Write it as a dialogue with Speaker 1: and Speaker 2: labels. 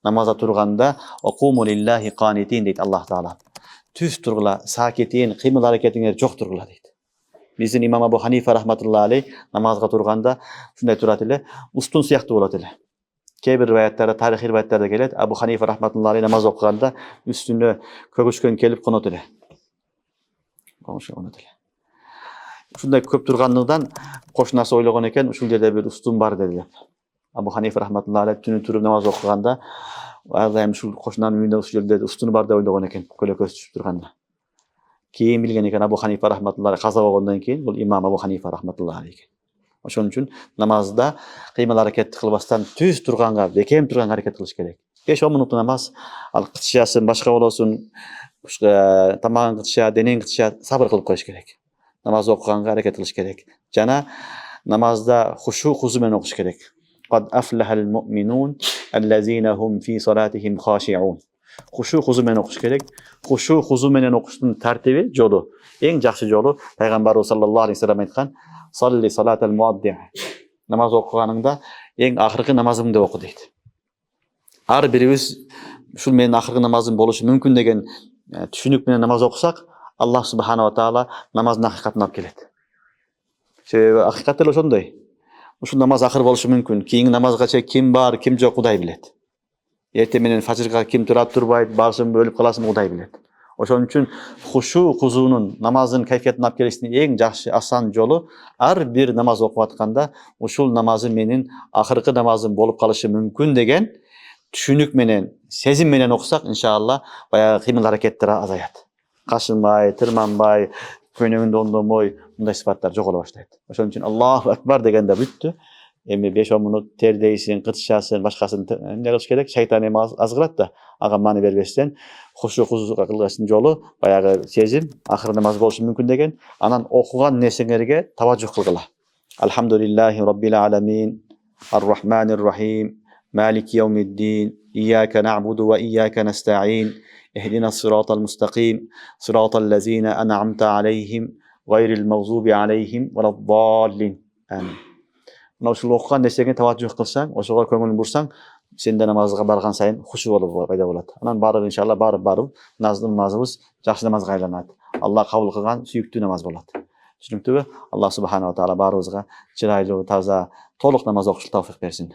Speaker 1: намазда турганда окуму лиллахи канитин дейт Аллах Таала. Түз тургула, сакетин, кыймыл аракетиңер жок тургула дейт. Биздин имам Абу Ханифа рахматуллахи алейх намазга турганда ушундай турат эле, устун сыяктуу болот эле. Кээ бир риwаяттарда, тарихи риwаяттарда келет, Абу Ханифа рахматуллахи алейх намаз окуганда үстүнө көгүшкөн келип конот эле. Ушундай көп тургандыгынан кошунасы ойлогон экен, ушул жерде бир устун бар деди. Абу Ханифа рахматуллахи алейх түнү туруп намаз окуганда ар дайым ушул кошунанын үйүндө ушул жерде устуну бар деп ойлогон экен, көлөкөсү түшүп турганда. Кийин билген экен Абу Ханифа рахматуллахи алейх каза болгондон кийин бул имам Абу Ханифа рахматуллахи алейх. Ошон үчүн намазда кыймыл аракет кылбастан түз турганга, бекем турганга аракет кылыш керек. 5-10 мүнөттүк намаз, ал кытышасын, башка болосун, тамагын кытыша, денең кытыша, сабыр кылып коюш керек. Намаз окуганга аракет кылыш керек. Жана намазда хушу хузу менен окуш керек. Qad aflahal mu'minun allazina hum fi salatihim khashi'un. Хушу хузу менен окуш керек. Хушу хузу менен окуштун тартиби, жолу, эң жакшы жолу пайгамбарыбыз саллаллаху алейхи вассалам айткан: "Салли салатал муадди". Намаз окуганыңда эң акыркы намазыңды оку дейт. Ар бирибиз ушул менин акыркы намазым болушу мүмкүн деген түшүнүк менен намаз окусак, Аллах субханала таала намаздын акыйкатын алып келет. Себеби акыйкат эле ошондой. Ушул намаз акыр болушу мүмкүн. Кийинки намазга чейин ким бар, ким жок Кудай билет. Эртең менен фажырга ким турат турбайт, барсың өлүп каласың Кудай билет. Ошон үчүн хушу хузунун, намаздын кайфиятын алып келиштин эң жакшы асан жолу ар бир намаз окуп атканда ушул намазы менин акыркы намазым болуп калышы мүмкүн деген түшүнүк менен, сезим менен окусак, иншалла, баягы кыймыл аракеттер азаят. Кашынбай, тырманбай, көйнөгүндө ондомой, мындай сыпаттар жоголо баштайт. Ошон үчүн Аллаху акбар дегенде бүттү. Эми 5-10 мүнөт тердейсиң, кытышасың, башкасын эмне кылыш керек? Шайтан эми азгырат да, ага маани бербестен хушу хузуга кылгачтын жолу баягы сезим, акыры намаз болушу мүмкүн деген, анан окуган нерсеңерге таважжух кылгыла. Алхамдулиллахи раббил аламин, ар-рахманир рахим, малики яумиддин, ияка нa'буду ва ияка наста'ин, ихдина ссиратал мустaqим, сиратал лазина ан'амта алейхим, гайрил мағзуби алейхим валад-даллин. Амин. Мына ушул окуган нерсеге таважжух кылсаң, ошого көңүлүн бурсаң, сен да намазга барган сайын хушу болуп пайда болот. Анан барып иншалла барып намазыбыз жакшы намазга айланат. Аллах кабыл кылган сүйүктүү намаз болот. Түшүнүктүбү? Аллах субханала таала баарыбызга чырайлуу, таза, толук намаз окушуп тауфик берсин.